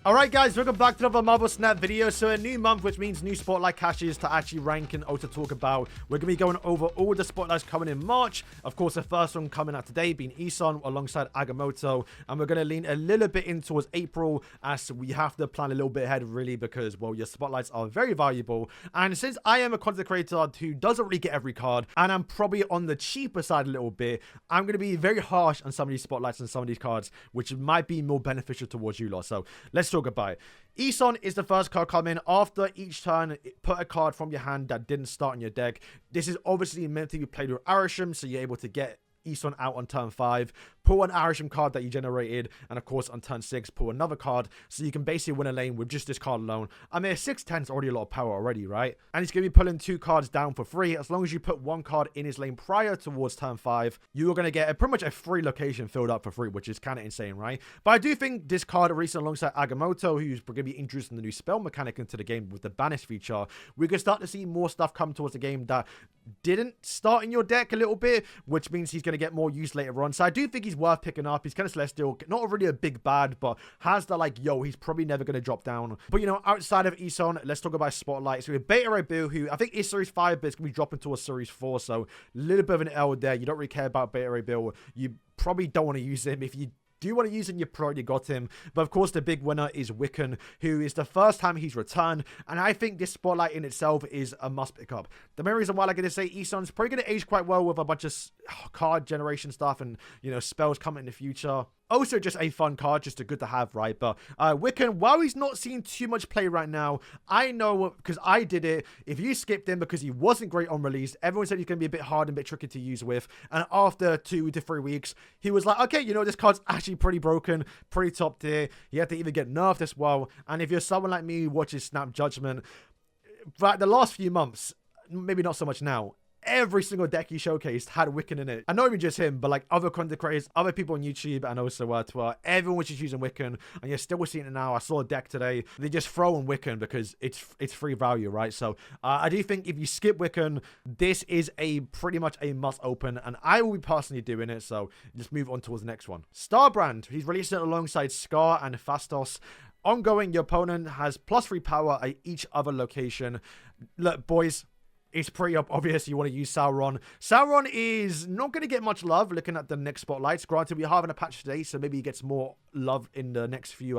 Alright guys, welcome back to another Marvel Snap video. So a new month, which means new spotlight caches to actually rank and also talk about. We're going to be going over all the spotlights coming in March. Of course, the first one coming out today being Ison alongside Agamotto. And we're going to lean a little bit in towards April as we have to plan a little bit ahead really because, well, your spotlights are very valuable. And since I am a content creator who doesn't really get every card and I'm probably on the cheaper side a little bit, I'm going to be very harsh on some of these spotlights and some of these cards, which might be more beneficial towards you lot. So let's talk about it. Ison is the first card coming. After each turn, put a card from your hand that didn't start in your deck. This is obviously meant to be played with Arisham, so you're able to get Ison out on turn 5, pull an Arisham card that you generated, and of course on turn 6 pull another card, so you can basically win a lane with just this card alone. I mean, 610 is already a lot of power already, right? And he's going to be pulling 2 cards down for free. As long as you put 1 card in his lane prior towards turn 5, you are going to get pretty much a free location filled up for free, which is kind of insane, right? But I do think this card released alongside Agamotto, who's going to be introducing the new spell mechanic into the game with the banish feature, we can start to see more stuff come towards the game that didn't start in your deck a little bit, which means he's going to get more use later on. So I do think he's worth picking up. He's kind of Celestial, not really a big bad, but has the like, yo, he's probably never going to drop down. But you know, outside of Ison, let's talk about spotlights. So we have Beta Ray Bill, who I think is Series 5, but it's going to be dropping towards Series 4, so a little bit of an L there. You don't really care about Beta Ray Bill. You probably don't want to use him. If you do you want to use him, you probably got him. But of course, the big winner is Wiccan, who is the first time he's returned. And I think this spotlight in itself is a must pick up. The main reason why I'm going to say Ison's probably going to age quite well with a bunch of card generation stuff and, you know, spells coming in the future. Also just a fun card, just a good to have, right? But Wiccan, while he's not seeing too much play right now, I know because I did it. If you skipped him because he wasn't great on release, everyone said he's going to be a bit hard and a bit tricky to use with. And after 2 to 3 weeks, he was like, okay, you know, this card's actually pretty broken, pretty top tier. He had to even get nerfed as well. And if you're someone like me who watches Snap Judgment, but the last few months, maybe not so much now, every single deck he showcased had Wiccan in it. And not even just him, but like other content creators, other people on YouTube, and also Twitter. Everyone was just using Wiccan, and you're still seeing it now. I saw a deck today. They just throw in Wiccan because it's free value, right? So I do think if you skip Wiccan, this is pretty much a must open, and I will be personally doing it. So just move on towards the next one. Starbrand, he's released it alongside Scar and Phastos. Ongoing, your opponent has +3 power at each other location. Look, boys, it's pretty obvious you want to use Sauron. Sauron is not going to get much love looking at the next spotlights. Granted, we're having a patch today, so maybe he gets more love in the next few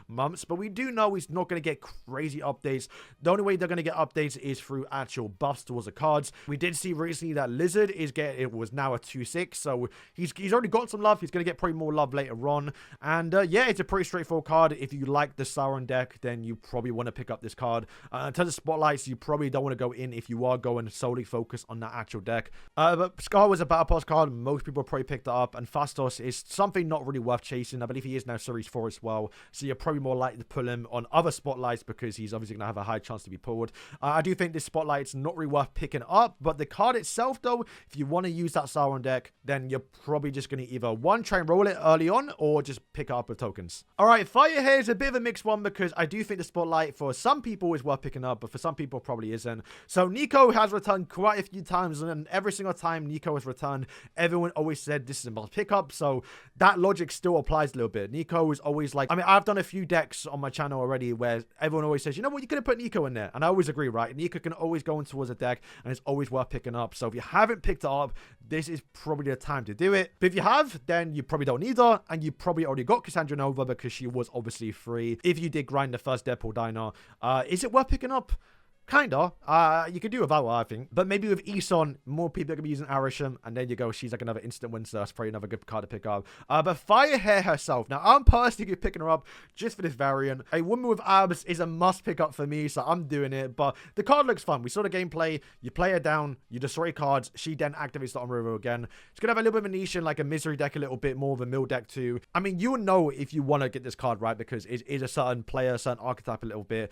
months. But we do know he's not going to get crazy updates. The only way they're going to get updates is through actual buffs towards the cards. We did see recently that Lizard it was now a 2/6, so he's already got some love. He's going to get probably more love later on. And yeah, it's a pretty straightforward card. If you like the Sauron deck, then you probably want to pick up this card. In terms of spotlights, you probably don't want to go in if you are going solely focus on that actual deck. But Scar was a Battle Pass card. Most people probably picked it up. And Phastos is something not really worth chasing. I believe he is now Series 4 as well. So you're probably more likely to pull him on other spotlights because he's obviously going to have a high chance to be pulled. I do think this spotlight's not really worth picking up. But the card itself, though, if you want to use that Sauron deck, then you're probably just going to either, one, try and roll it early on, or just pick it up with tokens. Alright, Firehair is a bit of a mixed one because I do think the spotlight for some people is worth picking up, but for some people probably isn't. So Nico has returned quite a few times, and every single time Nico has returned, everyone always said this is a must pick up. So that logic still applies a little bit. Nico is always like, I mean, I've done a few decks on my channel already where everyone always says, you know what, you could have put Nico in there. And I always agree, right? Nico can always go in towards a deck, and it's always worth picking up. So if you haven't picked it up, this is probably the time to do it. But if you have, then you probably don't need her, and you probably already got Cassandra Nova because she was obviously free. If you did grind the first Deadpool Diner, is it worth picking up? Kinda. You could do without her, I think. But maybe with Ison, more people are going to be using Arisham, and there you go. She's like another instant win, so that's probably another good card to pick up. But Firehair herself. Now, I'm personally picking her up just for this variant. A woman with abs is a must pick up for me, so I'm doing it. But the card looks fun. We saw the gameplay. You play her down, you destroy cards. She then activates the River again. It's going to have a little bit of a niche in like a Misery deck, a little bit more of a mill deck too. I mean, you'll know if you want to get this card, right? Because it is a certain player, a certain archetype a little bit.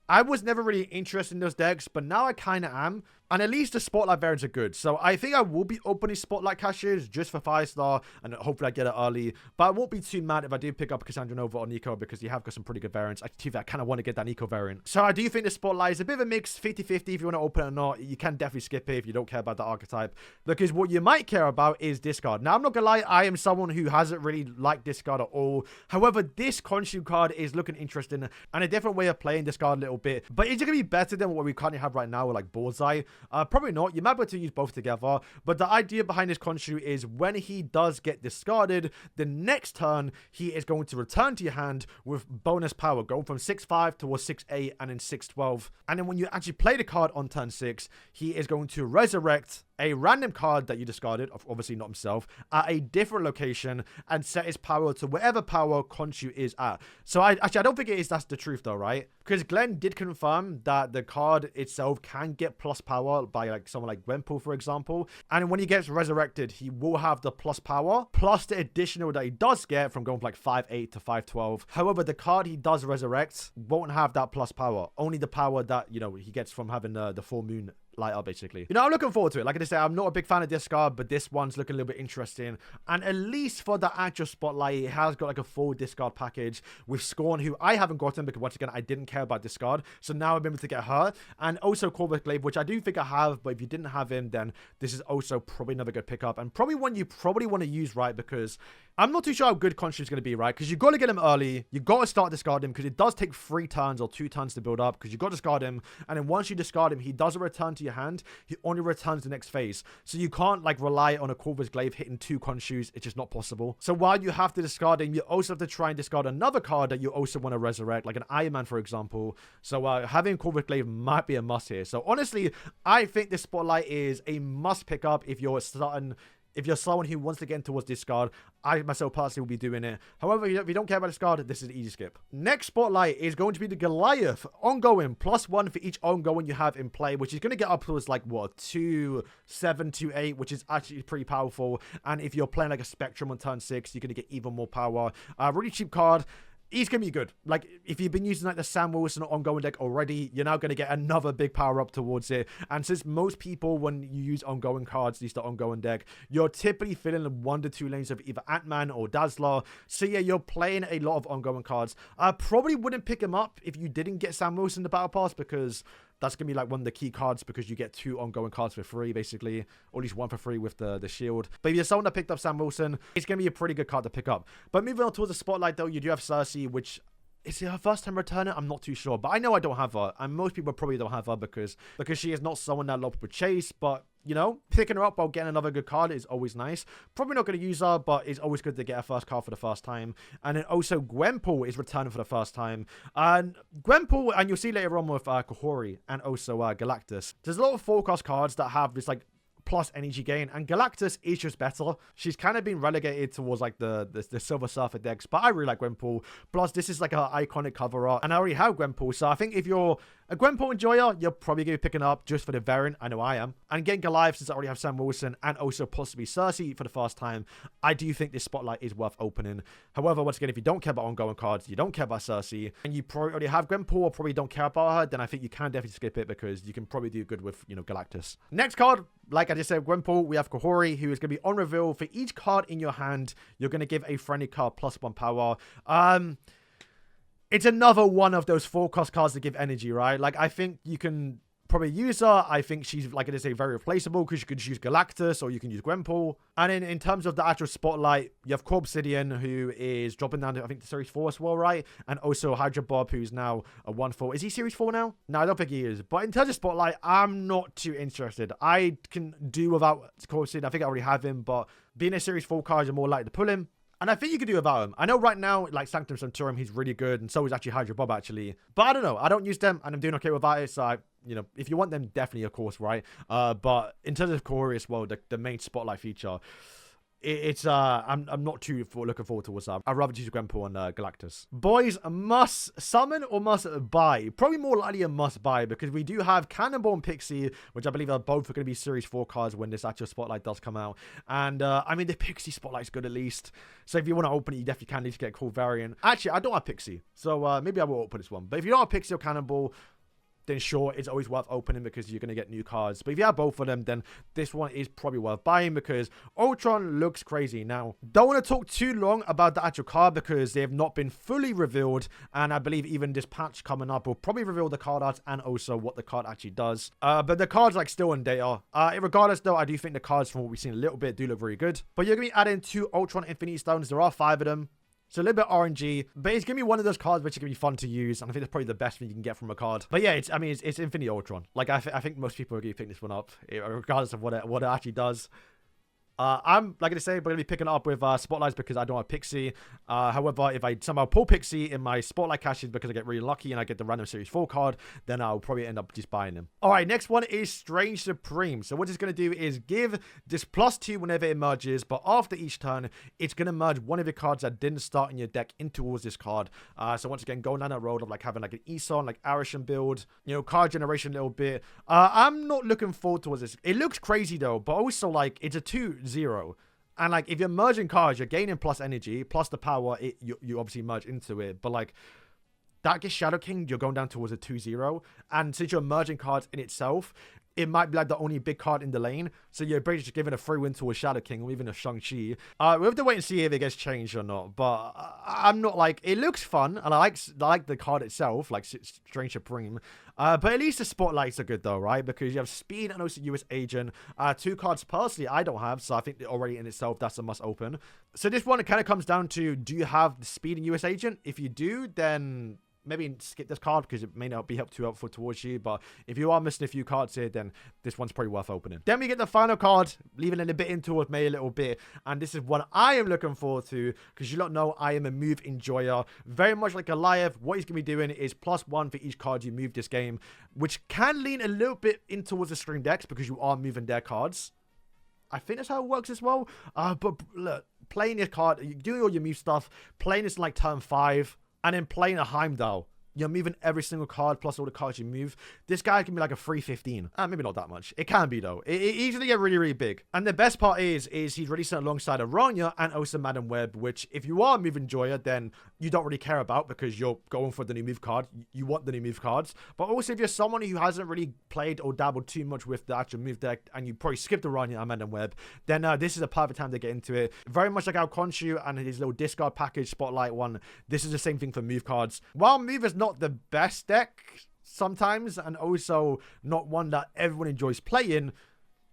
I was never really interested in those decks, but now I kind of am And at least the Spotlight variants are good. So I think I will be opening Spotlight caches just for 5-star, and hopefully I get it early. But I won't be too mad if I do pick up Cassandra Nova or Nico, because you have got some pretty good variants. Actually, I kind of want to get that Nico variant. So I do think the Spotlight is a bit of a mix, 50-50 if you want to open it or not. You can definitely skip it if you don't care about the archetype, because what you might care about is discard. Now, I'm not gonna lie, I am someone who hasn't really liked discard at all. However, this Consu card is looking interesting and a different way of playing discard a little bit. But is it gonna be better than what we currently have right now with like Bullseye? Probably not. You might be able to use both together, but the idea behind this Consu is when he does get discarded, the next turn he is going to return to your hand with bonus power, going from 6-5 towards 6-8 and then 6-12. And then when you actually play the card on turn 6, he is going to resurrect a random card that you discarded, obviously not himself, at a different location and set his power to whatever power Consu is at. So I don't think that's the truth though, right? Because Glenn did confirm that the card itself can get plus power by like someone like Gwenpool, for example. And when he gets resurrected, he will have the plus power, plus the additional that he does get from going from like 5-8 to 5-12. However, the card he does resurrect won't have that plus power, only the power that, you know, he gets from having the full moon light up, basically. You know, I'm looking forward to it. Like I say, I'm not a big fan of discard, but this one's looking a little bit interesting. And at least for the actual Spotlight, it has got like a full discard package with Scorn, who I haven't gotten because once again, I didn't care about discard. So now I'm able to get her. And also Corvus Glaive, which I do think I have, but if you didn't have him, then this is also probably another good pickup. And probably one you probably want to use, right? Because I'm not too sure how good Consu is going to be, right? Because you've got to get him early. You've got to start discarding him because it does take 3 turns or 2 turns to build up, because you've got to discard him. And then once you discard him, he doesn't return to your hand. He only returns the next phase. So you can't like rely on a Corvus Glaive hitting 2 Consus. It's just not possible. So while you have to discard him, you also have to try and discard another card that you also want to resurrect, like an Iron Man, for example. So having Corvus Glaive might be a must here. So honestly, I think this Spotlight is a must pick up if you're starting. If you're someone who wants to get in towards discard, I myself personally will be doing it. However, if you don't care about discard, this is an easy skip. Next Spotlight is going to be the Goliath. Ongoing, +1 for each ongoing you have in play, which is going to get up towards like, what, 2-7, 2-8, which is actually pretty powerful. And if you're playing like a Spectrum on turn 6, you're going to get even more power. Really cheap card. He's going to be good. Like, if you've been using like the Sam Wilson ongoing deck already, you're now going to get another big power up towards it. And since most people, when you use ongoing cards, these the ongoing deck, you're typically filling 1 to 2 lanes of either Ant-Man or Dazzler. So yeah, you're playing a lot of ongoing cards. I probably wouldn't pick him up if you didn't get Sam Wilson in the Battle Pass, because that's going to be like one of the key cards, because you get 2 ongoing cards for free, basically. Or at least 1 for free with the shield. But if you're someone that picked up Sam Wilson, it's going to be a pretty good card to pick up. But moving on towards the Spotlight, though, you do have Cersei, which... Is it her first time returning? I'm not too sure. But I know I don't have her. And most people probably don't have her because she is not someone that a lot of people chase. But, you know, picking her up while getting another good card is always nice. Probably not going to use her, but it's always good to get a first card for the first time. And then also Gwenpool is returning for the first time. And Gwenpool, and you'll see later on with Kahori and also Galactus. There's a lot of forecast cards that have this, like, plus energy gain, and Galactus is just better. She's kind of been relegated towards like the Silver Surfer decks, but I really like Gwenpool. Plus, this is like an iconic cover art, and I already have Gwenpool, so I think if you're a Gwenpool enjoyer, you're probably going to be picking up just for the variant. I know I am. And getting Goliath, since I already have Sam Wilson and also possibly Cersei for the first time, I do think this Spotlight is worth opening. However, once again, if you don't care about ongoing cards, you don't care about Cersei, and you probably already have Gwenpool or probably don't care about her, then I think you can definitely skip it, because you can probably do good with, you know, Galactus. Next card, like I just said, Gwenpool, we have Kahori, who is going to be on reveal. For each card in your hand, you're going to give a friendly card +1 power. It's another one of those forecast cards that give energy, right? Like, I think you can probably use her. I think she's, like I say, very replaceable, because you could use Galactus or you can use Gwenpool. And in terms of the actual Spotlight, you have Obsidian, who is dropping down to, I think, the Series 4 as well, right? And also Hydra Bob, who's now a 1-4. Is he Series 4 now? No, I don't think he is. But in terms of Spotlight, I'm not too interested. I can do without Obsidian. I think I already have him, but being a Series 4 card, you're more likely to pull him. And I think you could do without him. I know right now, like Sanctum Sanctorum, he's really good, and so is actually Hydra Bob, actually. But I don't know. I don't use them, and I'm doing okay without it, so you know, if you want them, definitely, of course, right? But in terms of Kahori as well, the main Spotlight feature, I'm not too looking forward towards that. I'd rather choose Gwenpool and Galactus. Boys, must summon or must buy? Probably more likely a must buy, because we do have Cannonball and Pixie, which I believe are both going to be Series 4 cards when this actual Spotlight does come out. And I mean, the Pixie Spotlight's good at least. So if you want to open it, you definitely can at least get a cool variant. Actually, I don't have Pixie, so maybe I will open this one. But if you don't have Pixie or Cannonball, then sure, it's always worth opening because you're going to get new cards. But if you have both of them, then this one is probably worth buying because Ultron looks crazy. Now, don't want to talk too long about the actual card because they have not been fully revealed, and I believe even this patch coming up will probably reveal the card art and also what the card actually does. But the cards like still in data. Regardless though, I do think the cards from what we've seen a little bit do look very good. But you're going to be adding 2 Ultron Infinity Stones. There are 5 of them. So a little bit RNG, but it's going to be one of those cards which is going to be fun to use, and I think that's probably the best thing you can get from a card. But yeah, it's Infinity Ultron. Like, I think most people are going to pick this one up, regardless of what it actually does. I'm, like I say, going to be picking it up with Spotlights because I don't have Pixie. However, if I somehow pull Pixie in my Spotlight caches because I get really lucky and I get the random Series 4 card, then I'll probably end up just buying them. Alright, next one is Strange Supreme. So what it's going to do is give this +2 whenever it merges, but after each turn, it's going to merge one of your cards that didn't start in your deck into towards this card. So once again, going down that road of like having like an Eson, like Arishan build, you know, card generation a little bit. I'm not looking forward towards this. It looks crazy though, but also like it's a 2-0. And like if you're merging cards, you're gaining plus energy, plus the power, you obviously merge into it. But like that gets Shadow King, you're going down towards a 2-0. And since you're merging cards in itself, it might be like the only big card in the lane. So you're basically just giving a free win to a Shadow King or even a Shang-Chi. We have to wait and see if it gets changed or not. But I'm not like, it looks fun. And I like the card itself, like Strange Supreme. But at least the Spotlights are good though, right? Because you have Speed and also US Agent. 2 cards personally I don't have. So I think already in itself, that's a must open. So this one, it kind of comes down to, do you have the Speed and US Agent? If you do, then maybe skip this card because it may not be too helpful towards you. But if you are missing a few cards here, then this one's probably worth opening. Then we get the final card, leaving it a bit into towards me a little bit. And this is what I am looking forward to because you don't know I am a move enjoyer. Very much like Goliath, what he's going to be doing is +1 for each card you move this game, which can lean a little bit in towards the stream decks because you are moving their cards. I think that's how it works as well. But look, playing this card, doing all your move stuff, playing this in like turn 5, and then playing a Heimdall. You're moving every single card plus all the cards you move. This guy can be like a 315. Maybe not that much. It can be though. It easily get really, really big. And the best part is he's releasing it alongside Aranya and also Madam Web, which if you are a move enjoyer, then you don't really care about because you're going for the new move card. You want the new move cards. But also if you're someone who hasn't really played or dabbled too much with the actual move deck and you probably skipped Aranya and Madam Web, then this is a perfect time to get into it. Very much like how Consu and his little discard package Spotlight one. This is the same thing for move cards. While move is not the best deck sometimes and also not one that everyone enjoys playing,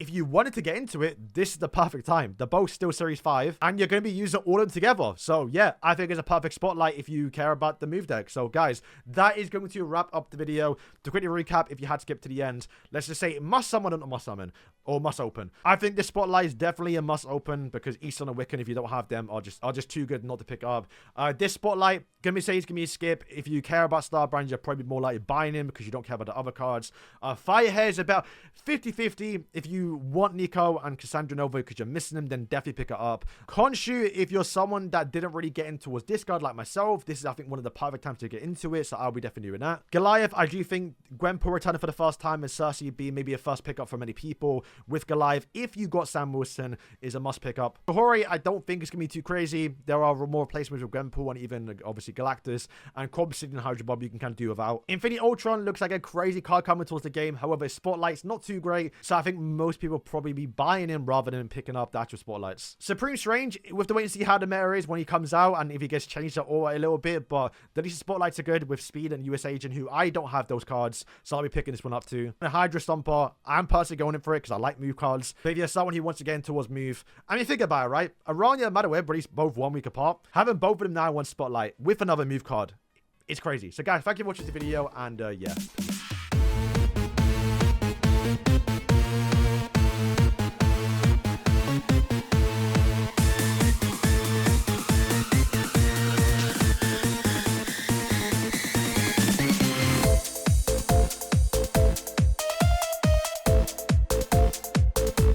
if you wanted to get into it, this is the perfect time. They're both still Series 5, and you're going to be using all of them together. So yeah, I think it's a perfect Spotlight if you care about the move deck. So guys, that is going to wrap up the video. To quickly recap, if you had to skip to the end, let's just say must summon or not must summon, or must open. I think this Spotlight is definitely a must open because Eastern and Wiccan, if you don't have them, are just too good not to pick up. This Spotlight, gonna say it's gonna be a skip. If you care about Starbrand, you're probably more likely buying him because you don't care about the other cards. Firehair is about 50-50. If you want Nico and Cassandra Nova because you're missing them, then definitely pick it up. Consu, if you're someone that didn't really get into towards discard like myself, this is I think one of the perfect times to get into it, so I'll be definitely doing that. Goliath, I do think Gwenpool returning for the first time and Cersei being maybe a first pickup for many people. With Goliath, if you got Sam Wilson, is a must pick up. Kahori, I don't think it's gonna be too crazy. There are more replacements with Gwenpool and even obviously Galactus, and Cobb and Hydra Bob you can kind of do without. Infinity Ultron looks like a crazy card coming towards the game. However, Spotlight's not too great, so I think most people probably be buying him rather than picking up the actual Spotlights. Supreme Strange, we have to wait and see how the meta is when he comes out and if he gets changed at all a little bit, but the least Spotlights are good with Speed and US Agent, who I don't have those cards, so I'll be picking this one up too. And Hydra Stomper, I'm personally going in for it because I like move cards, but if you're someone who wants to get in towards move, I mean, think about it, right? Aranya and Madaweb released both 1 week apart. Having both of them now in one Spotlight with another move card, it's crazy. So guys, thank you for watching the video, and yeah.